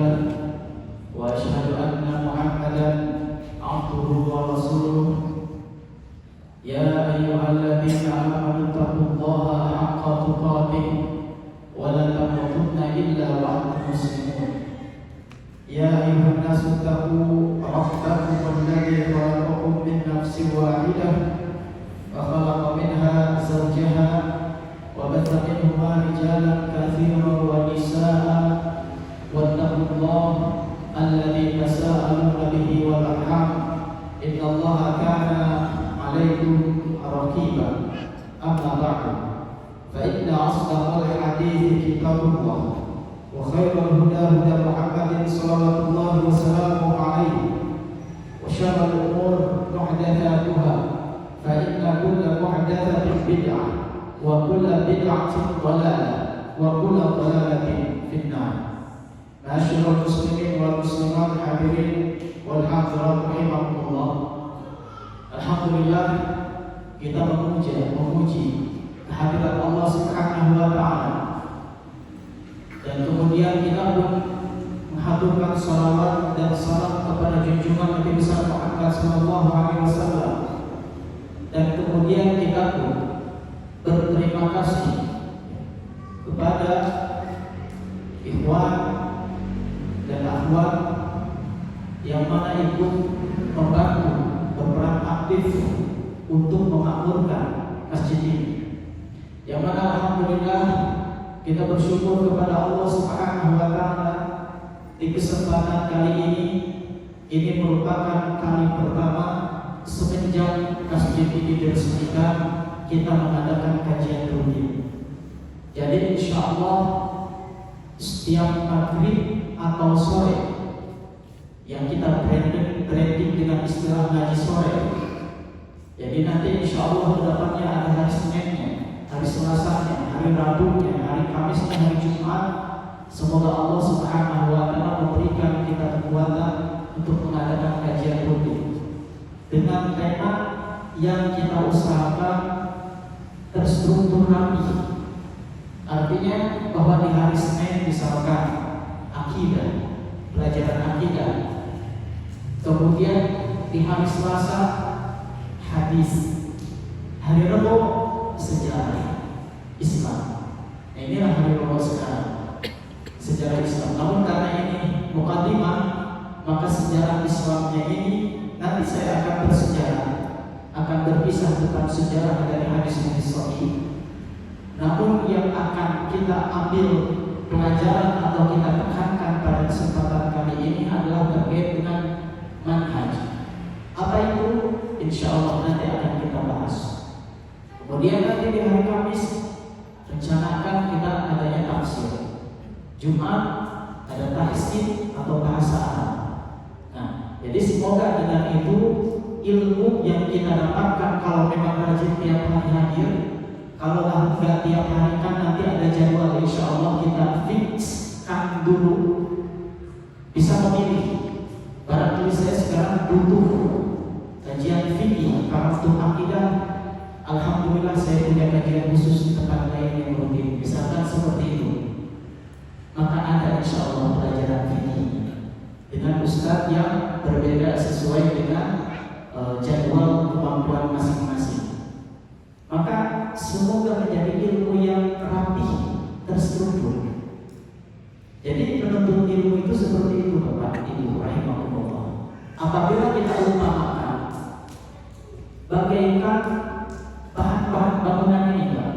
له وأشهد أن محمدا عبده ورسوله يا أيها الذين آمنوا اتقوا الله حق تقاته ولا تموتن إلا وأنتم مسلمون يا أيها الناس اتقوا ربكم الذي خلقكم من نفس واحدة وخلق منها زوجها وبث منهما رجالا كثيرا ونساء واتقوا الله الذي تساءلون به والأرحام إن الله كان عليكم رقيبا أما بعد فإن أصدق الحديث كتاب الله وخير الهدى هدى محمد صلى الله وسلامه عليه وشر الأمور محدثاتها فإن كل محدثة بدعة وكل بدعة ضلالة وكل ضلالة في النار. معاشر المسلمين والمسلمات الحاضرين والحاضرات rahimakumullah. Alhamdulillah kita memuji kehadirat Allah Subhanahu wa taala. Dan kemudian kita pun menghaturkan salawat dan salam kepada junjungan Nabi besar Muhammad sallallahu alaihi wasallam. Dan kemudian kita pun berterima kasih kepada ikhwan dan akhwat yang mana ikut membantu berperan aktif untuk memakmurkan masjid ini. Yang mana alhamdulillah kita bersyukur kepada Allah Subhanahu wa taala di kesempatan kali ini merupakan kali pertama semenjak masjid ini diresmikan kita mengadakan kajian rutin. Jadi insyaallah setiap maghrib atau sore yang kita branding dengan istilah ngaji sore. Jadi nanti insyaallah kedepannya ada hari Seninnya, hari Selasanya, hari Rabunya, hari Kamisnya, hari Jumat. Semoga Allah Subhanahu wa taala memberikan kita kekuatan untuk mengadakan kajian rutin dengan tema yang kita usahakan terstruktur rapi. Artinya bahwa di hari Senin misalkan akidah, pelajaran akidah. Kemudian di hari Selasa hadis. Hari Rabu sejarah Islam. Nah, inilah hari Rabu sekarang. Sejarah Islam. Namun karena ini mukaddimah, maka sejarah Islamnya ini nanti saya akan bersejarah, akan berpisah tentang sejarah dari hadis-hadis sahih. Namun yang akan kita ambil pelajaran atau kita tekankan pada kesempatan kali ini adalah terkait dengan manhaj. Apa itu? Insya Allah nanti akan kita bahas. Kemudian nanti di hari Kamis rencanakan kita adanya tafsir. Jumat ada tahsin atau bahasa Arab. Nah, jadi semoga dengan itu ilmu yang kita dapatkan kalau memang rajin tiap hari hadir, kalau enggak tiap hari kan nanti ada jadwal, insya Allah kita fixkan dulu, bisa memilih. Barangkali saya sekarang butuh kajian fikih karena untuk akidah, alhamdulillah saya punya kajian khusus di tempat lain yang rutin, misalkan seperti itu. Maka ada insya Allah pelajaran fikih dengan ustadz yang berbeda sesuai dengan jadwal kemampuan masing-masing. Maka semoga menjadi ilmu yang rapi, terstruktur. Jadi penuntut ilmu itu seperti itu Bapak Ibu rahimahullah. Apabila kita utamakan bagaikan bahan-bahan bangunan ini, Pak.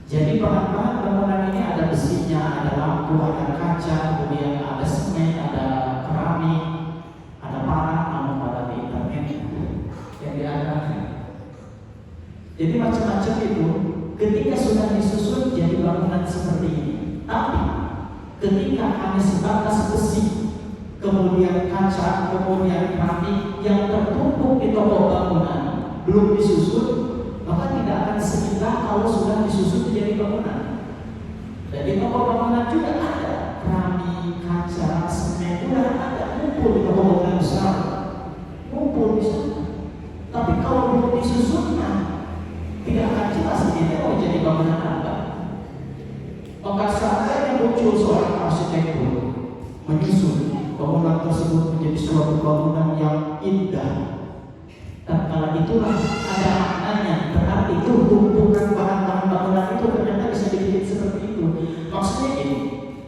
Jadi bahan-bahan bangunan ini ada besinya, ada lampu, ada kaca, kemudian ada semen, ada keramik, ada parang, namun pada di internet yang diadakan. Jadi macam-macam itu ketika sudah disusun jadi bangunan seperti ini. Tapi ketika hanya sebatas besi, kemudian kaca, kemudian keramik yang tertumpuk di toko bangunan belum disusun, maka tidak akan seindah kalau sudah disusun menjadi bangunan. Jadi toko bangunan juga ada keramik, kaca, semen, sudah ada ngumpul di toko bangunan besar, ngumpul di sana. Tapi kalau belum disusunnya, tidak akan jelas ini mau jadi bangunan apa. Maka saat yang muncul seorang arsitektur menyusun bangunan tersebut menjadi suatu bangunan yang indah. Dan kala itulah ada maknanya, berarti itu bukan bahan-bahan bangunan itu ternyata bisa dibikin seperti itu. Maksudnya ini,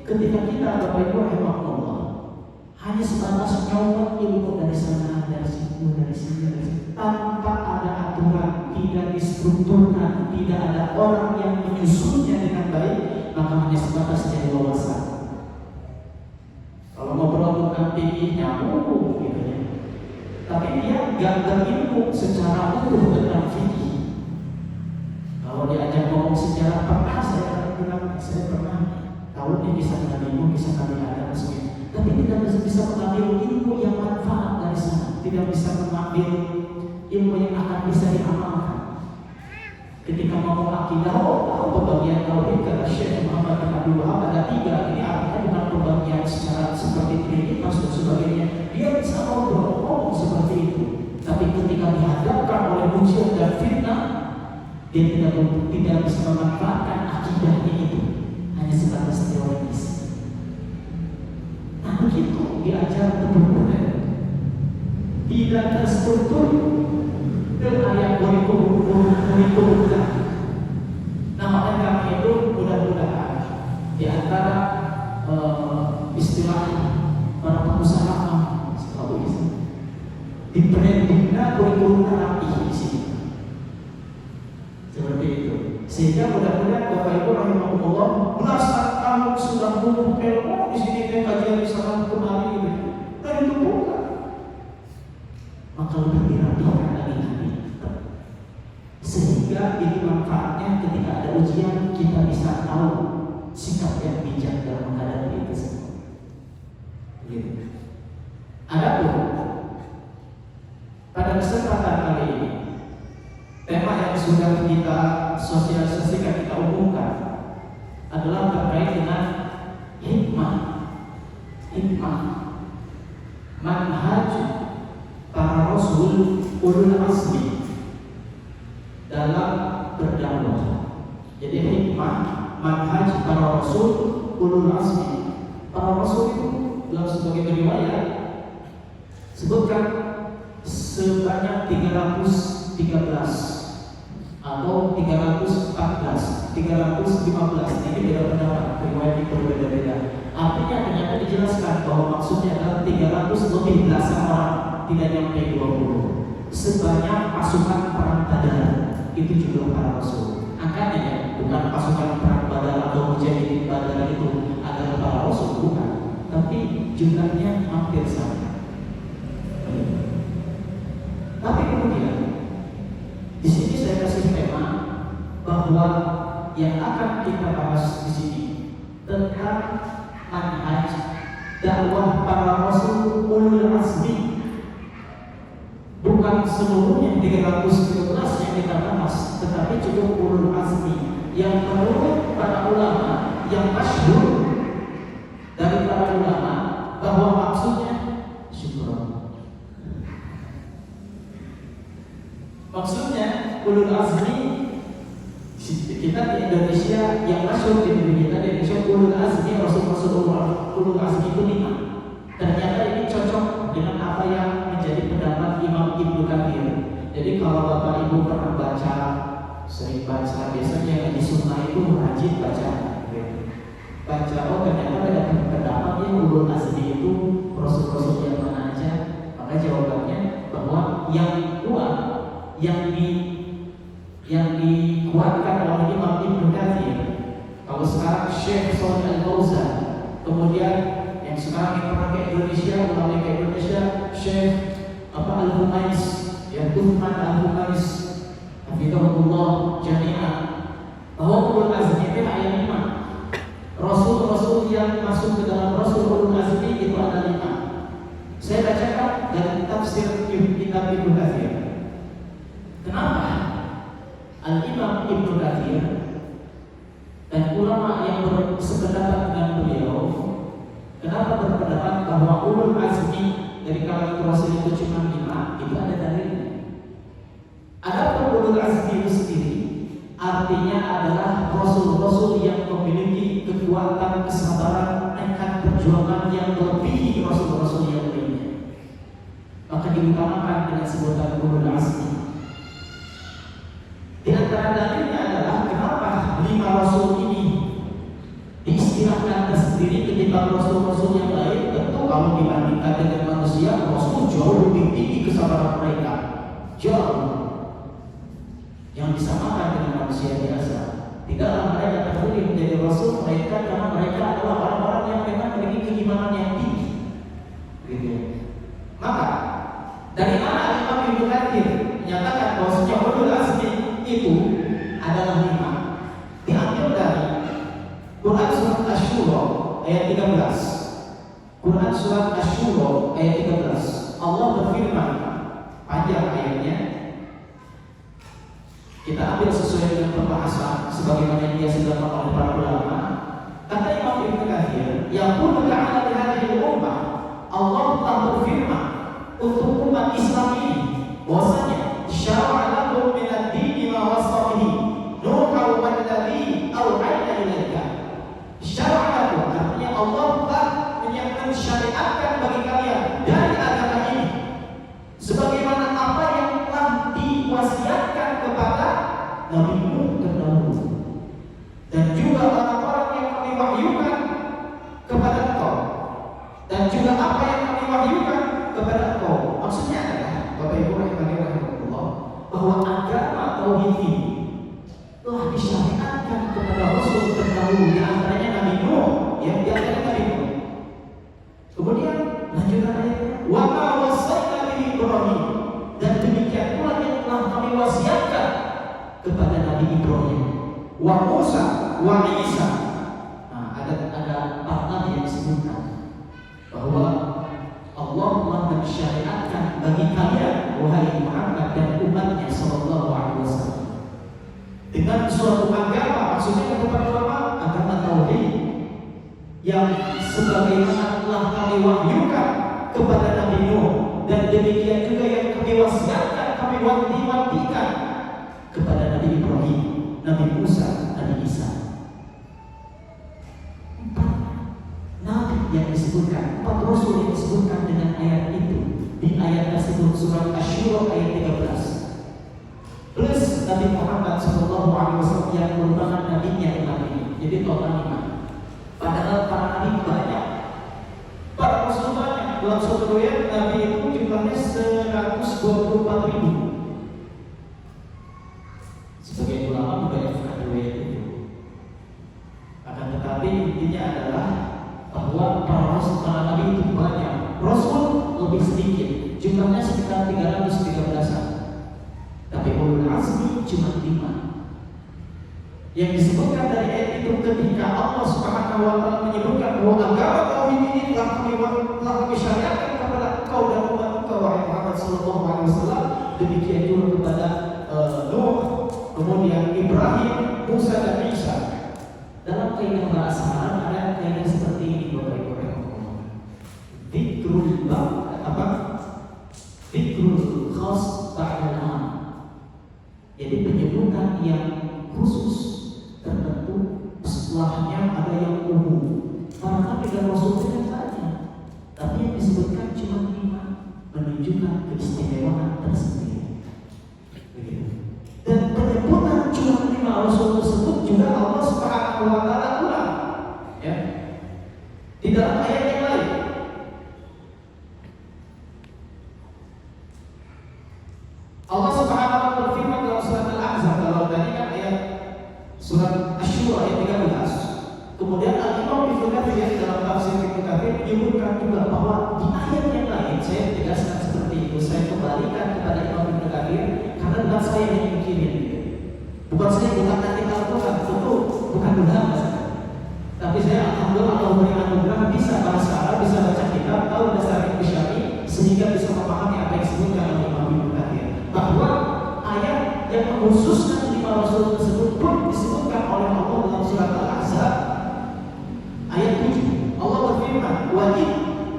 ketika kita Bapak Ibu rahimahullah hanya sebatas nyomot ilmu dari sana, dari situ, dari sini, dari situ, tanpa ada aturan, tidak distrukturkan, tidak ada orang yang menyusunnya dengan baik, maka hanya sebatas jadi wawasan. Kalau ngobrol tentang tinggi nyamuk gitu ya, tapi dia gak berilmu secara utuh tentang fikih. Kalau diajak ngomong sejarah, pernah saya bilang, saya pernah tahu ini kisah Nabi Nuh, kisah Nabi Adam, tapi tidak bisa mengambil ilmu yang manfaat dari sana, tidak bisa mengambil ilmu yang akan bisa diamalkan. Ketika ngomong akidah, pembagian tauhid kata Syekh Muhammad bin Abdul Wahab ada 3. Ini artinya bukan pembagian secara seperti trinitas dan sebagainya. Dia bisa ngomong seperti itu, tapi ketika dihadapkan oleh ujian dan fitnah, dia tidak bisa memanfaatkan akidahnya itu, hanya sebatas teoritis. Nah begitu diajar betul-betul, tidak terstruktur dan ayat kurikulum. Nah makanya kami itu mudah-mudahan di antara istilah para pengusaha selalu bisa dibrandingkan kurikulum rapi di sini, seperti itu. Sehingga mudah-mudahan Bapak Ibu rahimahullah belasan tahun sudah numpuk ilmu di sini, kajian di sana kemari gitu, dan itu bukan. Maka lebih dirapikan lagi, sehingga ini manfaatnya ketika ada ujian kita bisa tahu sikap yang bijak dalam menghadapi itu semua. Gitu. Adapun pada kesempatan kali ini, tema yang sudah kita sosialisasikan, kita umumkan adalah terkait dengan hikmah manhaj para rasul ulul azmi dalam berdakwah. Jadi hikmah manhaj para rasul ulul azmi. Para rasul itu dalam sebagai riwayat sebutkan sebanyak 313 atau 314, 315. Ini beda pendapat, riwayat itu berbeda-beda. Artinya ternyata dijelaskan bahwa maksudnya adalah 300 lebih belasan orang, tidak sampai 20. Sebanyak pasukan perang Badar, itu jumlah para rasul. Angkanya ya, bukan pasukan perang Badar atau mujahidin Badar itu adalah para rasul, bukan. Tapi jumlahnya hampir sama. Tapi kemudian di sini saya kasih tema bahwa yang akan kita bahas di sini tentang manhaj dakwah para rasul ulul azmi. Bukan seluruhnya 313 yang kita bahas, tetapi juga ulul azmi yang menurut para ulama yang masyhur dari para ulama bahwa maksudnya syukur. Maksudnya ulul azmi kita di Indonesia yang masyhur di Indonesia ulul azmi, rasul-rasul ulul azmi itu 5. Ternyata ini cocok dengan apa yang menjadi pendapat Imam Ibnu Katsir. Jadi kalau Bapak Ibu pernah baca, sering baca, biasanya yang di sunnah itu rajin baca. Oh ternyata ada pendapatnya ulul azmi itu rasul-rasul yang mana aja. Maka jawabannya bahwa yang kuat, yang dikuatkan oleh Imam Ibnu Katsir. Kalau sekarang Syekh Shalih Al-Fauzan, kemudian yang sekarang yang pernah ke Indonesia, ulama ke Indonesia, Syekh Al-Humais, ya Uthman Al-Humais, hafizahullah jami'an, bahwa ulul azmi itu ada 5. Rasul-rasul yang masuk ke dalam rasul ulul azmi itu ada 5. Saya bacakan dari tafsir kitab Ibnu Katsir. Kenapa Al-Imam Ibnu Katsir dan ulama yang bersependapat dengan beliau, kenapa berpendapat bahwa ulul azmi dari kalangan rasul itu cuma 5? Itu ada dalilnya. Adapun ulul azmi itu sendiri artinya adalah rasul-rasul yang memiliki kekuatan, kesabaran, nekat, perjuangan yang lebih kalau dibandingkan dengan manusia, Rasul jauh lebih tinggi kesabaran mereka, jauh. Yang disamakan dengan manusia biasa. Tidaklah mereka terpilih menjadi Rasul, mereka karena mereka adalah orang-orang yang memang memiliki keimanan yang tinggi. Gitu. Maka dari mana Imam Ibnu Katsir menyatakan bahwasanya ulul azmi itu adalah 5? Diambil dari Quran surat Asy-Syura ayat 13. Quran surat Asy-Syura ayat 13. Allah berfirman, panjang ayatnya. Kita ambil sesuai dengan pembahasan sebagaimana yang dijelaskan oleh para ulama. Kata Imam Ibnu Katsir, yaqulu ta'ala li hadhihi ummah, Allah telah berfirman untuk umat Islam ini bahwasanya syara'a lakum min ad-dini ma wasa bihi nuha walladzi awhayna ilaika. Syara'a lakum artinya Allah telah mensyariatkan bagi kalian dari agama ini sebagaimana apa yang telah diwasiatkan kepada Nabi Nuh terdahulu dan juga orang-orang yang kami wahyukan kepada engkau dan juga apa yang kami wahyukan kepada engkau. Maksudnya adalah Bapak Ibu rahimahullah bahwa agama tauhid ini telah disyariatkan kepada Rasul terdahulu, di antaranya Nabi Nuh, yang di antaranya Nabi Nuh. Kemudian lanjutan ayatnya, wa ma wasaina bihi Ibrahim, dan demikian pula yang telah kami wasiatkan kepada Nabi Ibrahim, wa Musa, wa Isa. Nah, ada 4 nabi yang disebutkan bahwa Allah telah mensyariatkan bagi kalian wahai Muhammad dan umatnya sallallahu alaihi wasallam dengan suatu agama, maksudnya kepada ulama agama tauhid yang sebagaimana telah kami wahyukan kepada Nabi Nuh, dan demikian juga yang kami wasiatkan, kami wanti-wantikan kepada Nabi Ibrahim, Nabi Musa, Nabi Isa. 4 nabi yang disebutkan, 4 rasul yang disebutkan dengan ayat itu di ayat tersebut surat Asy-Syura ayat 13. Plus Nabi Muhammad sallallahu alaihi wasallam yang merupakan nabinya umat ini. Jadi total 5. Padahal para nabi banyak, para rasul banyak. Dalam suatu riwayat Nabi itu jumlahnya 124.000. Sebagian ulama membayangkan riwayat itu. Akan tetapi intinya adalah bahwa para rasul, para nabi itu banyak. Rasul lebih sedikit, jumlahnya sekitar 313-an. Tapi ulul azmi cuma 5. Yang disebutkan dari ayat itu ketika Allah Subhanahu wa taala menyebutkan bahwa agama tauhid ini telah kami syariatkan kepada engkau dan umat engkau wahai Muhammad sallallahu alaihi wasallam, demikian juga kepada Nuh, kemudian Ibrahim, Musa dan Isa. Dalam kaidah bahasa Arab ada kaidah seperti ini Bapak Ibu rahimahullah. Dzikrul Dzikrul khas ba'dal 'am. Jadi penyebutan yang khusus tertentu setelahnya ada yang umum. Para nabi dan rasul itu banyak, tapi yang disebutkan cuma 5, menunjukkan keistimewaan tersendiri. Dan penyebutan cuma 5 rasul tersebut juga Allah Subhanahu wa taala ulang, ya, di dalam ayat yang lain. Allah Subhanahu wa taala berfirman dalam surat Al-Ahzab, kalau tadi kan ayat surat Asy-Syura ayat 13. Kemudian Al-Imam Ibnu Katsir dalam tafsir Ibnu Katsir menyebutkan juga bahwa di ayat yang lain, saya tegaskan seperti itu, saya kembalikan kepada Imam Ibnu Katsir karena bukan saya yang mikirin. Bukan saya, bukan nanti Al-Quran, tentu bukan ulama. Tapi saya alhamdulillah Allah beri anugerah bisa bahasa Arab, bisa baca kitab, tahu dasar ilmu syar'i, sehingga bisa memahami apa yang disebutkan oleh Imam Ibnu Katsir. Bahwa ayat yang mengkhususkan 5 rasul tersebut pun disebutkan oleh Allah dalam surat Al-Ahzab ayat 7. Allah berfirman, wa id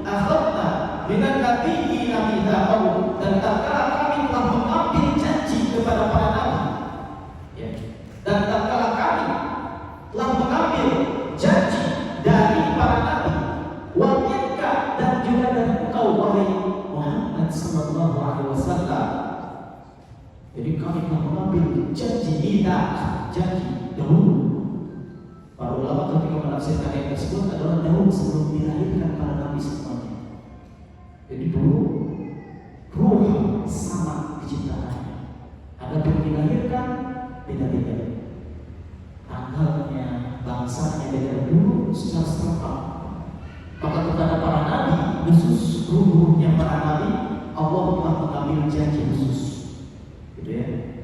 akhadna minan nabiyyina mitsaqahum, dan tatkala kami telah mengambil janji kepada para nabi, ya, dan tatkala kami telah mengambil janji dari para nabi, wa minka, dan juga dari engkau wahai Muhammad sallallahu alaihi wasallam. Jadi kami telah mengambil janji kita, janji dahulu. Para ulama ketika menafsirkan ayat tersebut adalah dahulu sebelum dilahirkan para nabi semuanya. para nabi, Allah telah mengambil janji khusus, gitu ya.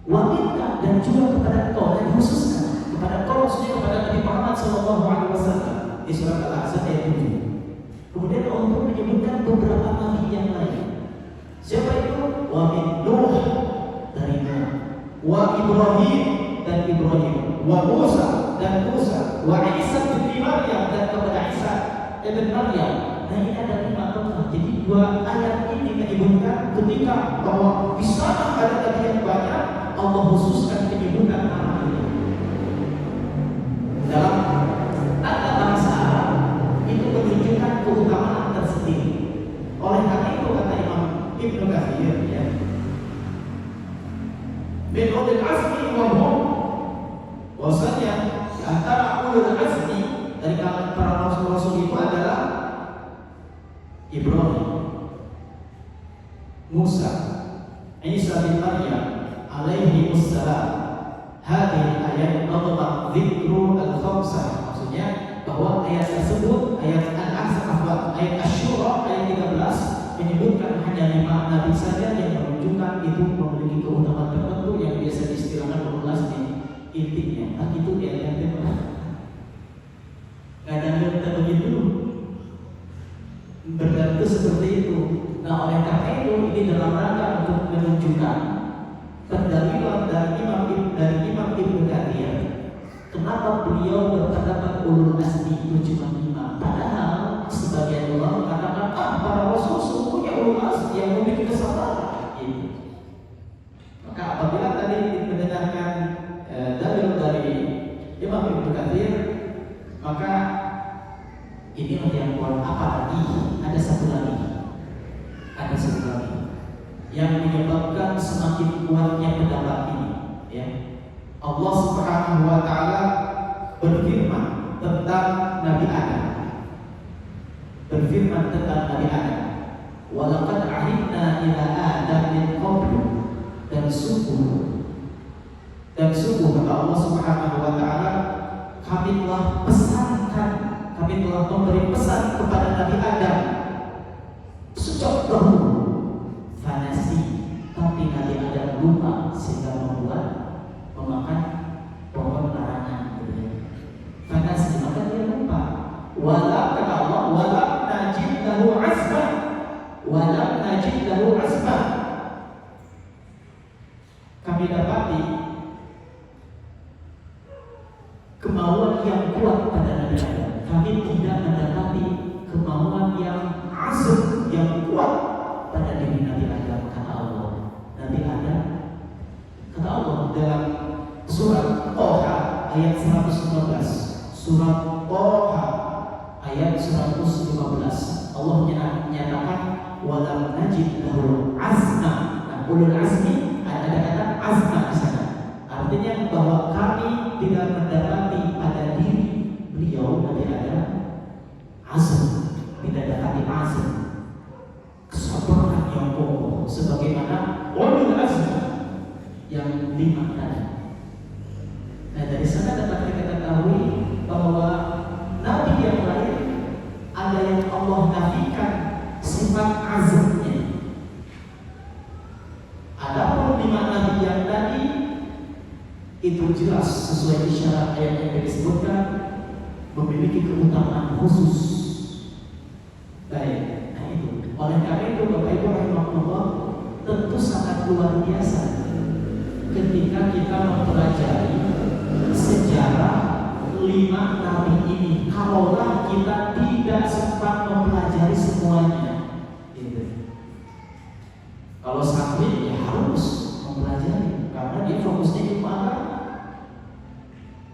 Wanita dan juga kepada engkau, dan khususnya kepada engkau, maksudnya kepada Nabi Muhammad SAW di surat Al-Ahzab ayat 7. Kemudian Allah pun menyebutkan beberapa nabi yang lain. Siapa itu? Wa min Nuh, dari Nuh, wa Ibrahim, dan Ibrahim, wa Musa, dan Musa, wa Isa bin Maryam, dan kepada Isa ibn Maryam. Nah, ini ada 5 tokoh. Jadi 2 ayat ini menyebutkan ketika bahwa di sana ada nabi yang banyak, Allah khususkan penyebutan nama ini. Dalam tata bahasa Arab itu menunjukkan keutamaan tersendiri. Oleh karena itu kata Imam Ibnu Katsir, ya, min ulil azmi wa hum, bahwasanya di antara ulul azmi dari kalangan para rasul-rasul itu adalah Ibrahim, Musa, Isa bin Maryam alaihi wassalam. Hadhihi ayat Allah dzikru al-khamsah, maksudnya bahwa ayat tersebut, ayat Al-Ahzab, ayat Asy-Syura ayat 13 menyebutkan hanya 5 nabi saja yang menunjukkan itu memiliki keutamaan tertentu yang biasa diistilahkan ulul azmi intinya. Nah, itu ayat yang kadang-kadang kita begitu bergantung seperti itu. Nah, oleh karena itu ini dalam rangka untuk menunjukkan pendalilan dari Imam Ibnu Katsir kenapa beliau berpendapat ulul azmi itu cuma 5, padahal sebagian ulama mengatakan para rasul semuanya ulul azmi yang memiliki kesabaran itu. Maka apabila tadi mendengarkan dalil dari Imam Ibnu Katsir, maka inilah yang kuat. Apalagi ada satu lagi yang menyebabkan semakin kuatnya pendapat ini, ya. Allah Subhanahu wa taala berfirman tentang Nabi Adam. Wa laqad 'ahidna ila Adam min qablu, dan sungguh kata Allah Subhanahu wa taala, kami telah memberi pesan kepada Nabi Adam sejak dahulu. Fanasi, tapi Nabi Adam lupa sehingga memakan pohon larangan. Fanasi, maka dia lupa. Walam, kata Allah, walam najid lahu azma. Kami dapati kemauan yang kuat pada Nabi Adam. Kami tidak mendapati kemauan yang azam, yang kuat pada diri Nabi Adam, kata Allah. Nabi Adam, kata Allah dalam surat Toha ayat 115, surat Toha ayat 115, Allah menyatakan walam najid lahu azma. Nah, ulul azmi ada kata azma di sana. Artinya bahwa kami tidak mendapati pada diri beliau Nabi Adam azam, tidak dapati azam, kesabaran yang kokoh sebagaimana ulul azmi yang 5 tadi. Nah, dari sana dapat kita ketahui bahwa nabi yang lain ada yang Allah nafikan sifat azamnya. Adapun 5 nabi yang tadi itu jelas sesuai isyarat ayat yang disebutkan memiliki keutamaan khusus. Baik, nah itu. Oleh karena itu Bapak Ibu rahimahullah, tentu sangat luar biasa ketika kita mempelajari sejarah 5 nabi ini. Kalaulah kita tidak sempat mempelajari semuanya, gitu. Kalau santri ya harus mempelajari karena dia fokusnya ilmu agama.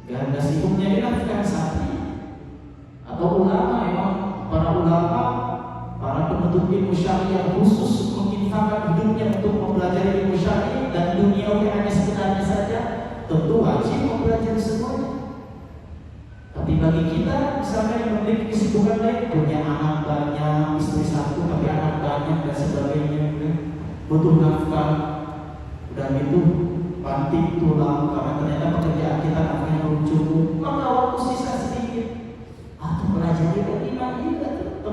Ganda sibuknya dinafkan santri atau ulama, memang para ulama, para penuntut ilmu syariah khusus menginfakkan hidupnya untuk mempelajari ilmu syariah dan duniawi hanya sebenarnya saja, tentu wajib mempelajari semuanya. Tapi bagi kita misalnya yang memiliki kesibukan lain, punya anak banyak, istri 1 tapi anak banyak dan sebagainya, butuh nafkah, udah itu banting tulang karena ternyata pekerjaan kita nafkahnya belum cukup, maka waktu sisa sedikit atau pelajari bagaimana ini tentu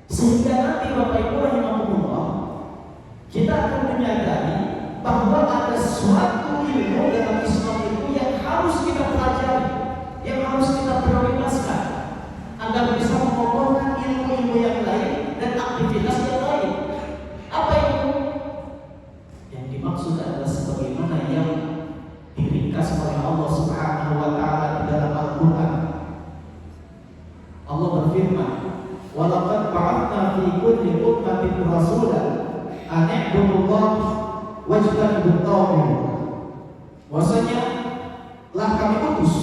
Sehingga nanti Bapak Ibu rahimahumullah, kita akan menyadari bahwa ada suatu ilmu dalam Islam itu yang harus kita pelajari, yang harus kita prioritaskan agar bisa mengokohkan ilmu-ilmu yang lain dan aktivitas yang lain. Apa itu? Yang dimaksud adalah sebagaimana yang diringkas oleh Allah Subhanahu wa taala di dalam Al-Qur'an. Allah berfirman, "Wa laqad ba'athna fi kulli ummatin rasulan an i'budullaha wajtanibut taghut." Bahwasanya telah kami utus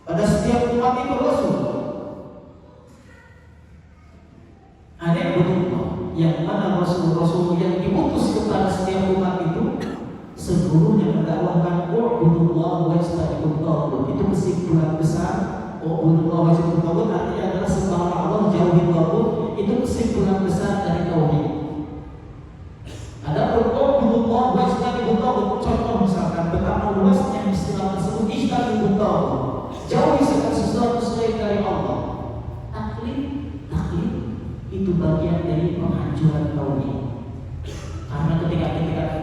pada setiap umat itu rasul. An i'budullah, yang mana rasul-rasul yang diutus kepada setiap umat itu seluruhnya mendakwahkan ubudullah wajtanibut taghut. Itu kesimpulan besar. Ubudullah wajtanibut taghut artinya adalah sembahlah Allah, jauhi taghut. Itu kesimpulan besar dari tauhid. Adapun ubudullah wajtanibut taghut, contoh misalkan betapa luasnya istilah tersebut, ijtanibut taghut, jauhi segala sesuatu selain dari Allah. Taklid itu bagian dari penghancuran tauhid. Karena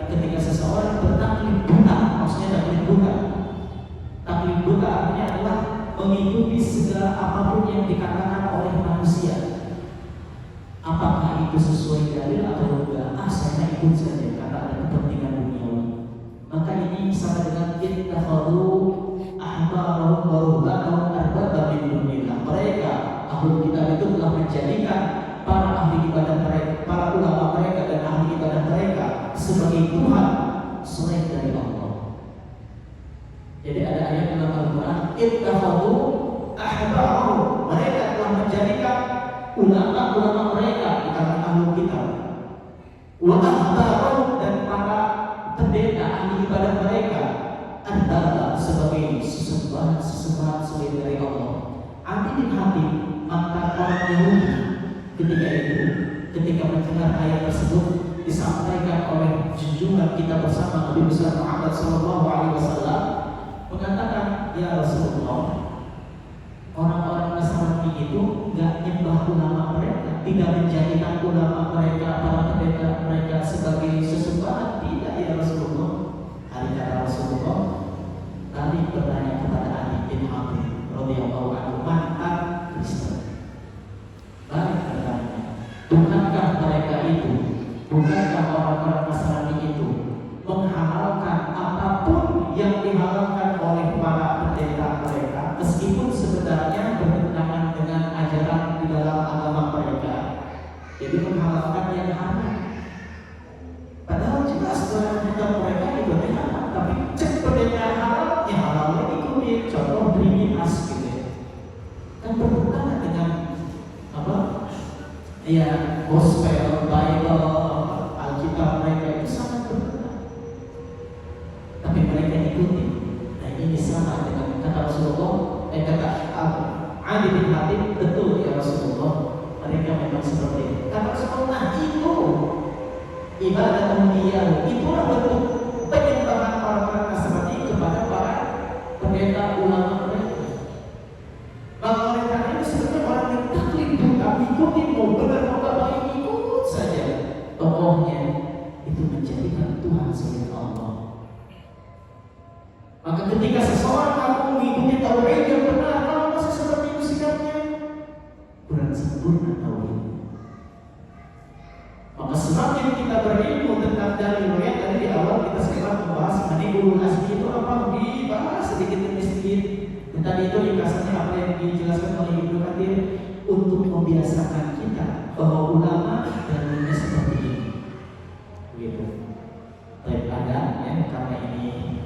ketika seseorang bertaklid buta, maksudnya taklid buta artinya adalah mengikuti segala apapun yang dikatakan oleh manusia. Apakah itu sesuai dalil atau enggak? Saya ikut saja karena ada kepentingan duniawi. Maka ini sama dengan ittakhadhu ahbarahum wa rubbanahum arbaba min dunillah. Mereka ahli kitab itu telah menjadikan para ahli ibadah mereka, para ulama mereka dan ahli ibadah mereka sebagai Tuhan selain dari Allah. Jadi ada ayat dalam Al-Quran, ittakhadhu ahbarahum, mereka telah menjadikan ulama mereka di kalangan ahli kitab, wa ahbarahum, dan para pendeta ahli ibadah mereka adalah sebagai sesembahan selain dari Allah. Adil hati maka orang Yahudi ketika mendengar ayat tersebut disampaikan oleh junjungan kita bersama Nabi besar Muhammad sallallahu alaihi wasallam, mengatakan, ya Rasulullah, orang-orang Nasrani itu enggak nyembah ulama mereka, tidak menjadikan ulama mereka, para pendeta mereka sebagai sesembahan, tidak ya Rasulullah. Hari kata Rasulullah, kami bertanya kepada Ali bin Hatim radhiyallahu anhu, mantan Kristen. Balik bertanya, bukankah orang-orang Nasrani itu menghalalkan apapun yang dihalalkan oleh para pendeta mereka, meskipun sebenarnya bertentangan dengan ajaran di dalam agama mereka? Jadi menghalalkan yang haram, padahal jelas dalam kitab mereka itu haram, tapi cek pendeta halal, yang halalnya ikuti. Contoh Trinitas gitu ya, kan bertentangan dengan apa? Ya, gospel, Bible, Alkitab mereka itu sangat berbeda, tapi mereka ikuti. Nah ini sama dengan kata Rasulullah, kata Ali bin Hatim, betul ya Rasulullah, mereka memang seperti itu. Kata Rasulullah, itu ibadah umniyah, itulah bentuk penyembahan orang-orang Nasrani kepada para pendeta ulama mereka. Maka oleh karena itu sebenarnya orang yang taklid bukan ikutin, mau benar mau baik ikut saja. Tokohnya itu menjadikan Tuhan selain Allah. Maka ketika seseorang aku mengikuti tauhid yang benar, kalau masih seperti itu sikapnya, kurang sempurna tauhid. Maka semakin kita berilmu tentang dalil riwayat, tadi di awal kita sempat membahas mengenai ulul asli itu apa, dibahas sedikit demi sedikit. Dan tadi itu ringkasannya apa yang dijelaskan oleh Ibnu Katsir untuk membiasakan kita bahwa ulama dalilnya seperti ini. Begitu. Baik, ada ya, karena ini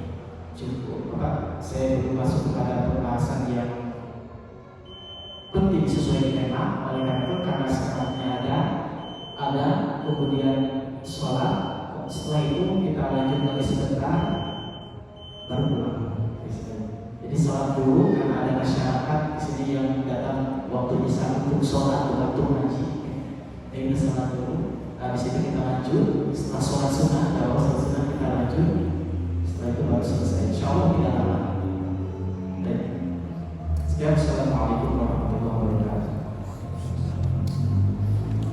cukup apa, saya belum masuk kepada pembahasan yang penting sesuai tema. Oleh karena itu, karena sekarangnya ada kemudian sholat, setelah itu kita lanjut lagi sebentar baru pulang. Jadi sholat dulu karena ada masyarakat di sini yang datang waktu bisa untuk sholat, waktu ngaji. Jadi sholat dulu. Habis itu kita lanjut. Setelah sholat sunnah, kalau sholat sunnah kita lanjut. Setelah itu baru selesai. Insya Allah tidak lama. Sekian, assalamualaikum warahmatullahi wabarakatuh.